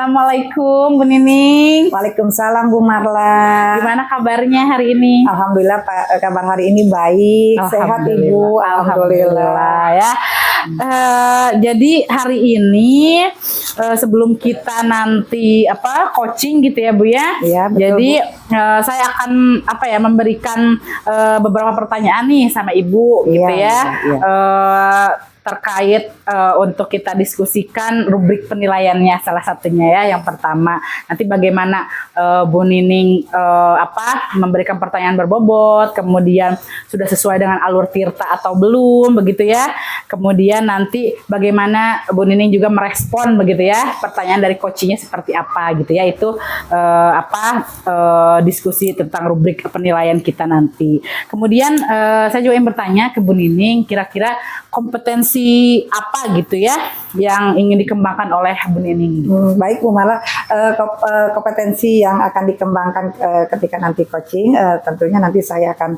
Assalamualaikum Bu Nining. Waalaikumsalam Bu Marla. Gimana kabarnya hari ini? Alhamdulillah Pak, kabar hari ini baik, sehat Ibu. Alhamdulillah ya. Jadi hari ini sebelum kita nanti coaching gitu ya Bu ya. Iya, betul, jadi Bu. Saya akan memberikan beberapa pertanyaan nih sama Ibu gitu ya. Iya. Terkait untuk kita diskusikan rubrik penilaiannya salah satunya ya. Yang pertama nanti bagaimana Bu Nining memberikan pertanyaan berbobot, kemudian sudah sesuai dengan alur tirta atau belum begitu ya. Kemudian nanti bagaimana Bu Nining juga merespon begitu ya pertanyaan dari coachingnya seperti apa gitu ya. Itu diskusi tentang rubrik penilaian kita nanti. Kemudian saya juga ingin bertanya ke Bu Nining, kira-kira kompetensi apa gitu ya yang ingin dikembangkan oleh Bu Nining? Baik Bu Marla, kompetensi yang akan dikembangkan ketika nanti coaching, tentunya nanti saya akan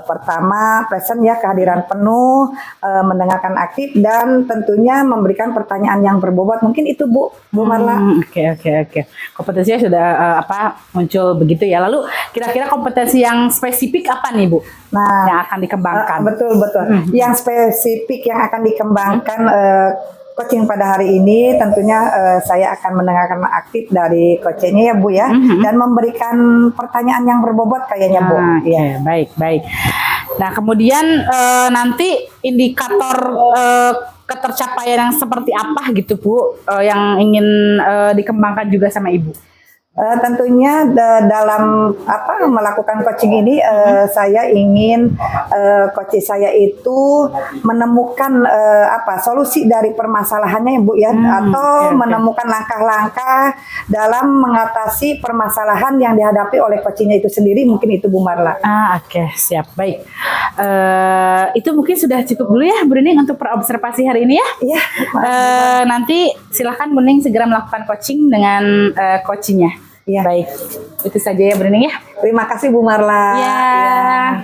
pertama present ya, kehadiran penuh, mendengarkan aktif, dan tentunya memberikan pertanyaan yang berbobot. Mungkin itu Bu Marla. Oke. Kompetensinya sudah muncul begitu ya. Lalu kira-kira kompetensi yang spesifik apa nih Bu? Nah, yang akan dikembangkan. Betul. Yang spesifik yang akan dikembangkan coaching pada hari ini, tentunya saya akan mendengarkan aktif dari coachingnya ya Bu ya, dan memberikan pertanyaan yang berbobot kayaknya Bu. Ya, baik. Nah, kemudian nanti indikator ketercapaian yang seperti apa gitu Bu, yang ingin dikembangkan juga sama Ibu? Tentunya dalam melakukan coaching ini, saya ingin coach saya itu menemukan solusi dari permasalahannya ya Bu ya, atau menemukan langkah-langkah dalam mengatasi permasalahan yang dihadapi oleh coachingnya itu sendiri. Mungkin itu Bu Marla. Oke, siap, baik. Itu mungkin sudah cukup dulu ya Bu Nining untuk perobservasi hari ini ya. Iya. Nanti silakan Bu Nining segera melakukan coaching dengan coachingnya. Ya. Baik, itu saja ya Bu Nining ya. Terima kasih Bu Marla. Ya.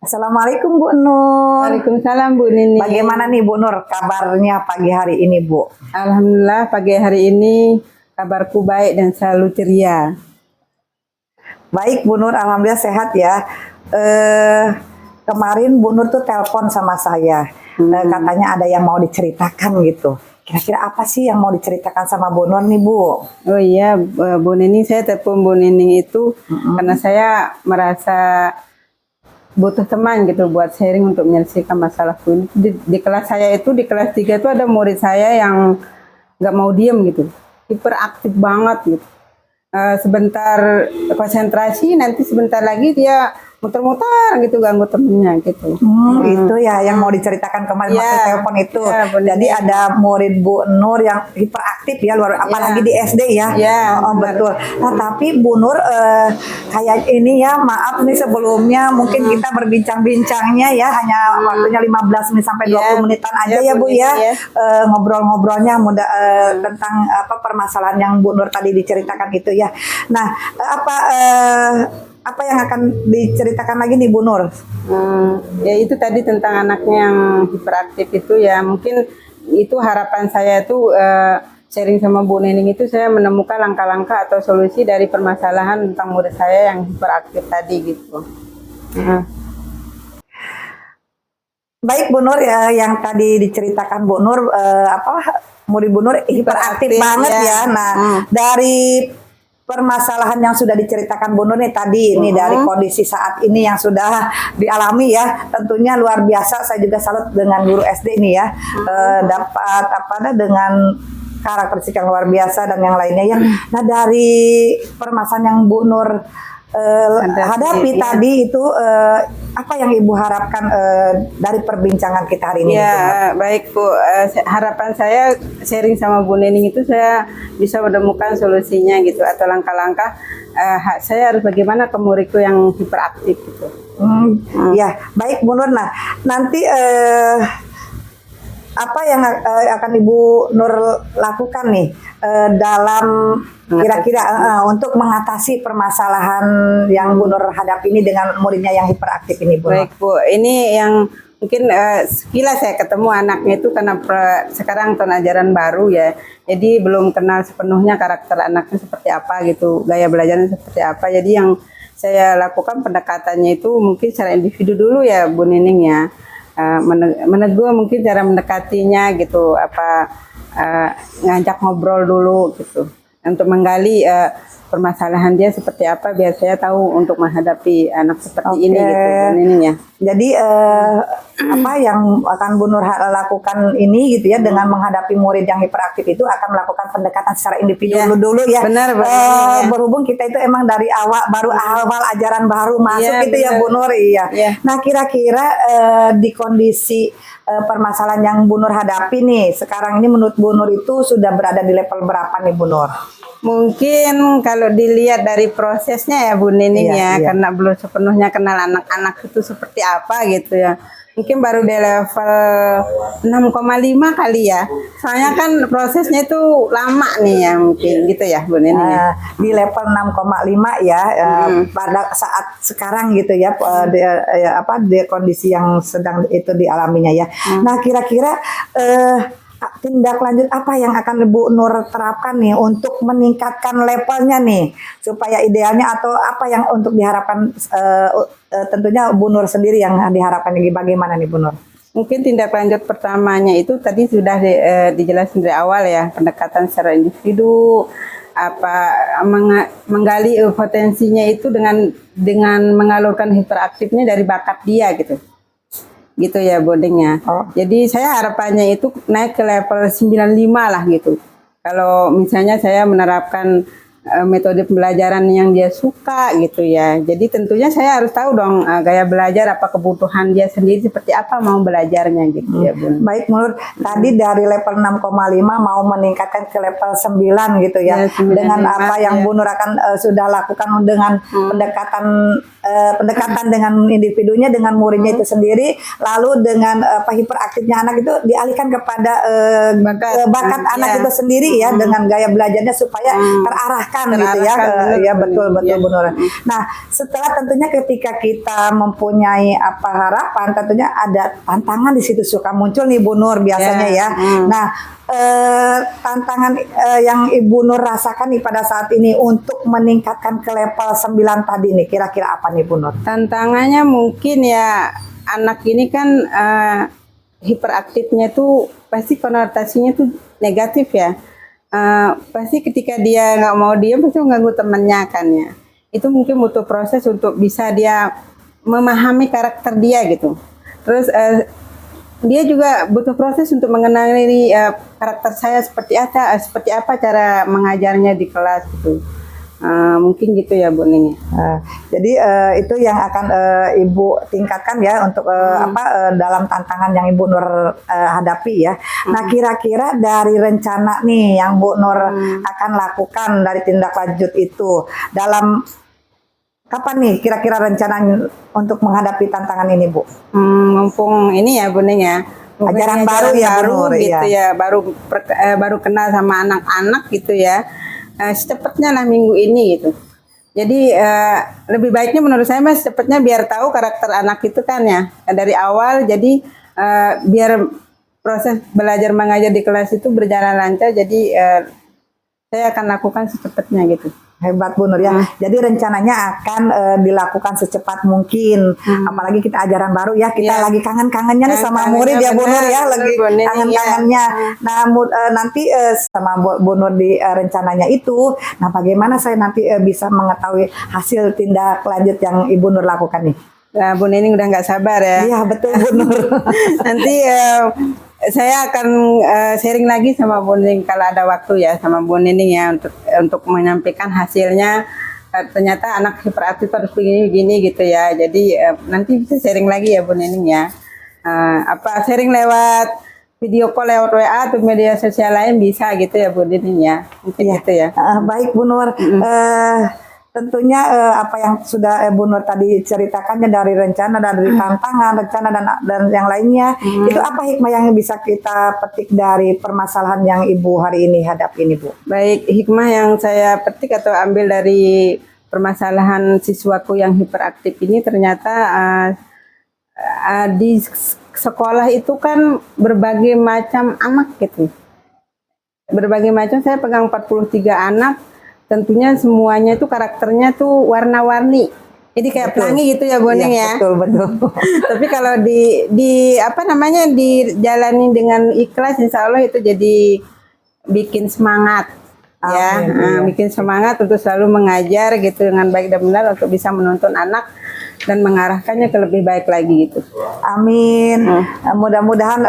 Assalamualaikum Bu Nur. Waalaikumsalam Bu Nining. Bagaimana nih Bu Nur kabarnya pagi hari ini Bu? Alhamdulillah pagi hari ini kabarku baik dan selalu ceria. Baik Bu Nur, alhamdulillah sehat ya. Kemarin Bu Nur tuh telepon sama saya, katanya ada yang mau diceritakan gitu. Kira-kira apa sih yang mau diceritakan sama Bu Nur nih Bu? Oh iya Bu Nining, saya telepon Bu Nining itu karena saya merasa butuh teman gitu buat sharing untuk menyelesaikan masalahku ini. Di kelas saya itu, di kelas 3 itu ada murid saya yang nggak mau diem gitu, hiperaktif banget gitu. Sebentar konsentrasi, nanti sebentar lagi dia muter-muter gitu, ganggu temennya gitu. Itu ya yang mau diceritakan kemarin waktu telepon itu. Jadi ada murid Bu Nur yang hiperaktif ya, apalagi di SD ya. Betul. Nah tapi Bu Nur kayak ini ya, maaf nih sebelumnya mungkin kita berbincang-bincangnya ya hanya waktunya 15 menit sampai 20 menitan aja ya Bu ya. Ngobrol-ngobrolnya tentang permasalahan yang Bu Nur tadi diceritakan itu ya. Nah apa yang akan diceritakan lagi nih Bu Nur? Ya itu tadi tentang anaknya yang hiperaktif itu ya, mungkin itu harapan saya tuh sharing sama Bu Nining itu saya menemukan langkah-langkah atau solusi dari permasalahan tentang murid saya yang hiperaktif tadi gitu. Baik Bu Nur ya, yang tadi diceritakan Bu Nur murid Bu Nur hiperaktif banget ya. Nah dari permasalahan yang sudah diceritakan Bu Nur nih tadi, ini dari kondisi saat ini yang sudah dialami ya, tentunya luar biasa. Saya juga salut dengan guru SD ini ya, dapat dengan karakteristik yang luar biasa dan yang lainnya ya. Nah dari permasalahan yang Bu Nur hadapi tadi itu, apa yang Ibu harapkan dari perbincangan kita hari ini? Ya baik Bu, harapan saya sharing sama Bu Nining itu saya bisa menemukan solusinya gitu, atau langkah-langkah saya harus bagaimana ke muridku yang hiperaktif gitu. Ya baik Bu Nur. Nah nanti apa yang akan Ibu Nur lakukan nih dalam Kira-kira untuk mengatasi permasalahan yang Bu Nur hadapi ini dengan muridnya yang hiperaktif ini, Bu Nur. Baik Bu, ini yang mungkin sekilas saya ketemu anaknya itu karena sekarang tahun ajaran baru ya, jadi belum kenal sepenuhnya karakter anaknya seperti apa gitu, gaya belajarnya seperti apa. Jadi yang saya lakukan pendekatannya itu mungkin secara individu dulu ya Bu Nining ya, menegur mungkin cara mendekatinya gitu, ngajak ngobrol dulu gitu, untuk menggali permasalahan dia seperti apa biar saya tahu untuk menghadapi anak seperti ini gitu Bu Nining ya. Jadi apa yang akan Bu Nur lakukan ini gitu ya, dengan menghadapi murid yang hiperaktif itu akan melakukan pendekatan secara individu dulu ya. Benar, berhubung kita itu emang dari awal baru awal ajaran baru masuk gitu ya Bu Nur. Nah kira-kira di kondisi permasalahan yang Bu Nur hadapi nih sekarang ini, menurut Bu Nur itu sudah berada di level berapa nih Bu Nur? Mungkin kalau dilihat dari prosesnya ya Bu Nining karena belum sepenuhnya kenal anak-anak itu seperti apa gitu ya. Mungkin baru di level 6,5 kali ya. Soalnya kan prosesnya itu lama nih ya, mungkin gitu ya Bu Nining ya. Di level 6,5 ya, pada saat sekarang gitu ya, di kondisi yang sedang itu dialaminya ya. Nah kira-kira tindak lanjut apa yang akan Bu Nur terapkan nih untuk meningkatkan levelnya nih supaya idealnya, atau apa yang untuk diharapkan, tentunya Bu Nur sendiri yang diharapkan ini bagaimana nih Bu Nur? Mungkin tindak lanjut pertamanya itu tadi sudah dijelasin dari awal ya, pendekatan secara individu, menggali potensinya itu dengan mengalurkan hiperaktifnya dari bakat dia gitu ya bondingnya. Jadi saya harapannya itu naik ke level 95 lah gitu. Kalau misalnya saya menerapkan metode pembelajaran yang dia suka gitu ya. Jadi tentunya saya harus tahu dong gaya belajar, apa kebutuhan dia sendiri seperti apa mau belajarnya gitu ya Bun. Baik, menurut tadi dari level 6,5 mau meningkatkan ke level 9 gitu ya. Dengan apa yang Bu Nur akan sudah lakukan dengan pendekatan dengan individunya, dengan muridnya itu sendiri, lalu dengan hiperaktifnya anak itu dialihkan kepada bakat anak itu sendiri ya, dengan gaya belajarnya supaya terarahkan gitu ya. Betul Bu Nur. Nah, setelah tentunya ketika kita mempunyai harapan, tentunya ada tantangan di situ suka muncul nih Bu Nur biasanya ya. Nah, tantangan yang Ibu Nur rasakan nih pada saat ini untuk meningkatkan ke level 9 tadi nih, kira-kira apa nih Bu Nur? Tantangannya mungkin ya, anak ini kan hiperaktifnya tuh pasti konotasinya tuh negatif ya. Pasti ketika dia nggak mau diam pasti mengganggu temannya kan ya. Itu mungkin butuh proses untuk bisa dia memahami karakter dia gitu. Terus dia juga butuh proses untuk mengenali karakter saya seperti apa cara mengajarnya di kelas gitu. Mungkin gitu ya Bu Ning. Jadi itu yang akan Ibu tingkatkan ya untuk dalam tantangan yang Ibu Nur hadapi ya. Nah kira-kira dari rencana nih yang Bu Nur akan lakukan dari tindak lanjut itu, dalam kapan nih kira-kira rencana untuk menghadapi tantangan ini Bu? Mumpung ini ya Bu Ning ya, ajaran baru ya Bu Nur gitu ya, baru kenal sama anak-anak gitu ya. Secepatnya lah minggu ini gitu. Jadi lebih baiknya menurut saya mas secepatnya, biar tahu karakter anak itu kan ya dari awal. Jadi biar proses belajar mengajar di kelas itu berjalan lancar. Jadi saya akan lakukan secepatnya gitu. Hebat Bu Nur ya. Jadi rencananya akan dilakukan secepat mungkin. Apalagi kita ajaran baru ya. Kita lagi kangen-kangennya nih sama murid ya Bu Nur ya. Lagi kangen-kangennya. Nah nanti sama Bu Nur di rencananya itu. Nah bagaimana saya nanti bisa mengetahui hasil tindak lanjut yang Ibu Nur lakukan nih? Nah Bu Nining udah nggak sabar ya. Iya betul Bu Nur. Nanti saya akan sharing lagi sama Bu Nining kalau ada waktu ya, sama Bu Nining ya, untuk menyampaikan hasilnya. Ternyata anak hiperaktif harus begini gitu ya. Jadi nanti bisa sharing lagi ya Bu Nining ya. Sharing lewat video call, lewat WA atau media sosial lain bisa gitu ya Bu Nining ya. Mungkin gitu ya. Baik Bu Nur. tentunya apa yang sudah Bu Nur tadi ceritakannya dari rencana, dari tantangan, rencana dan yang lainnya, itu apa hikmah yang bisa kita petik dari permasalahan yang Ibu hari ini hadapi ini, Bu? Baik, hikmah yang saya petik atau ambil dari permasalahan siswaku yang hiperaktif ini, ternyata di sekolah itu kan berbagai macam anak gitu. Berbagai macam, saya pegang 43 anak, tentunya semuanya itu karakternya tuh warna-warni. Jadi kayak pelangi gitu ya, Boning ya. Betul, betul. Tapi kalau di apa namanya, dijalani dengan ikhlas, insya Allah itu jadi bikin semangat. Ya, bikin semangat untuk selalu mengajar gitu dengan baik dan benar, untuk bisa menuntun anak dan mengarahkannya ke lebih baik lagi gitu. Amin. Mudah-mudahan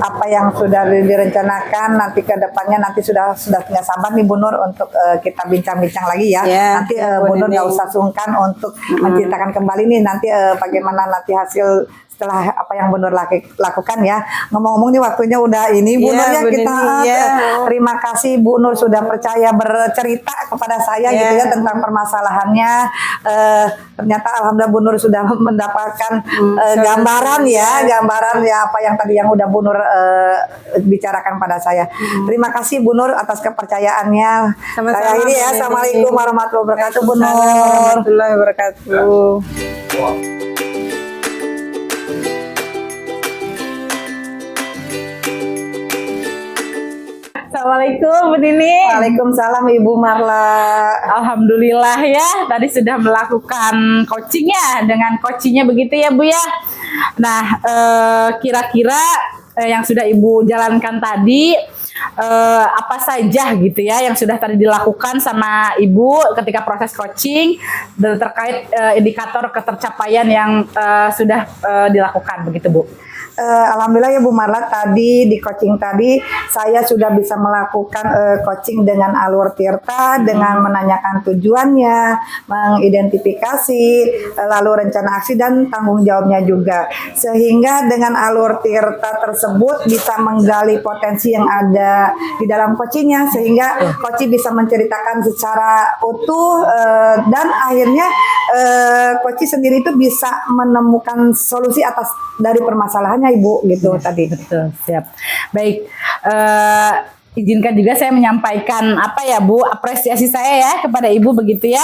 apa yang sudah direncanakan nanti ke depannya nanti sudah punya sabar nih Bu Nur untuk kita bincang-bincang lagi ya. Nanti Bu Nur nggak usah sungkan untuk menceritakan kembali nih nanti bagaimana nanti hasil setelah apa yang Bu Nur lakukan ya. Ngomong-ngomong nih waktunya udah ini Bu Nur ya, kita terima kasih Bu Nur sudah percaya bercerita kepada saya gitu ya tentang permasalahannya. Ternyata alhamdulillah Bu Nur sudah mendapatkan gambaran ya apa yang tadi yang udah Bu Nur bicarakan pada saya. Terima kasih Bu Nur atas kepercayaannya. Saya ini ya. Assalamualaikum warahmatullahi wabarakatuh Bu Nur. Warahmatullahi wabarakatuh. Assalamualaikum Bu Nining. Waalaikumsalam Ibu Marla. Alhamdulillah ya, tadi sudah melakukan coaching ya dengan coachingnya begitu ya Bu ya. Nah, kira-kira yang sudah Ibu jalankan tadi apa saja gitu ya yang sudah tadi dilakukan sama Ibu ketika proses coaching dan terkait indikator ketercapaian yang sudah dilakukan begitu Bu. Alhamdulillah ya Bu Marla, tadi di coaching tadi saya sudah bisa melakukan coaching dengan alur tirta dengan menanyakan tujuannya, mengidentifikasi lalu rencana aksi dan tanggung jawabnya juga, sehingga dengan alur tirta tersebut bisa menggali potensi yang ada di dalam coachingnya, sehingga coach bisa menceritakan secara utuh dan akhirnya coach sendiri itu bisa menemukan solusi atas dari permasalahannya Ibu gitu tadi. Betul, siap. Baik, izinkan juga saya menyampaikan apa ya Bu, apresiasi saya ya kepada Ibu begitu ya.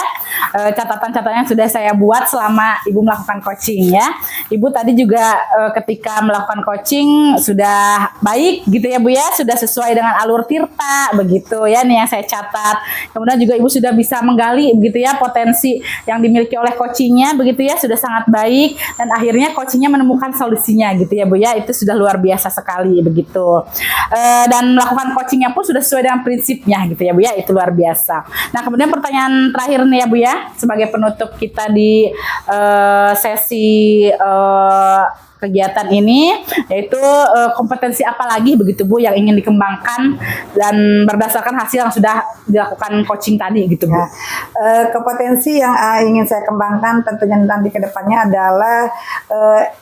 Catatan-catatan yang sudah saya buat selama Ibu melakukan coaching ya. Ibu tadi juga ketika melakukan coaching sudah baik gitu ya Bu ya, sudah sesuai dengan alur tirta begitu ya nih yang saya catat. Kemudian juga Ibu sudah bisa menggali begitu ya potensi yang dimiliki oleh coachingnya begitu ya, sudah sangat baik dan akhirnya coachingnya menemukan solusinya gitu ya Bu ya. Itu sudah luar biasa sekali begitu. Dan melakukan coaching pun sudah sesuai dengan prinsipnya gitu ya Bu ya, itu luar biasa. Nah kemudian pertanyaan terakhir nih ya Bu ya, sebagai penutup kita di sesi kegiatan ini, yaitu kompetensi apa lagi begitu Bu yang ingin dikembangkan dan berdasarkan hasil yang sudah dilakukan coaching tadi gitu Bu. Kompetensi yang ingin saya kembangkan tentunya nanti ke depannya adalah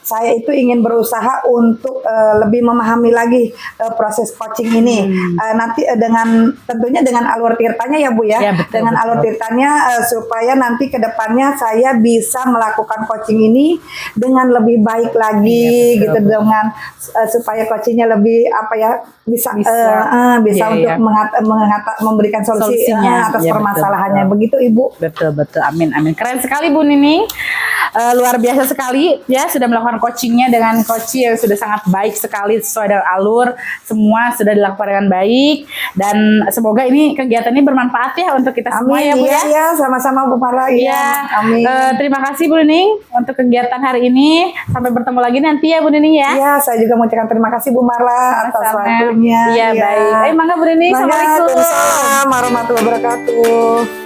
saya itu ingin berusaha untuk lebih memahami lagi proses coaching ini. Nanti dengan tentunya dengan alur tirtanya ya Bu ya, betul, dengan alur tirtanya supaya nanti ke depannya saya bisa melakukan coaching ini dengan lebih baik lagi. Gitu dengan supaya coachingnya lebih apa ya bisa untuk memberikan solusi atas permasalahannya. Begitu Ibu. Betul, amin. Keren sekali Bu Nining. Luar biasa sekali ya, sudah melakukan coachingnya dengan coach yang sudah sangat baik sekali sesuai dengan alur, semua sudah dilakukan dengan baik dan semoga ini kegiatan ini bermanfaat ya untuk kita semua ya Bu ya. Iya, sama-sama Bu Marla ya. Amin. Terima kasih Bu Nining untuk kegiatan hari ini. Sampai bertemu lagi nanti ya Bu Nining ya. Iya, saya juga mengucapkan terima kasih Bu Marla atas waktunya. Iya, baik. Mangga Bu Nining. Assalamualaikum warahmatullahi wabarakatuh.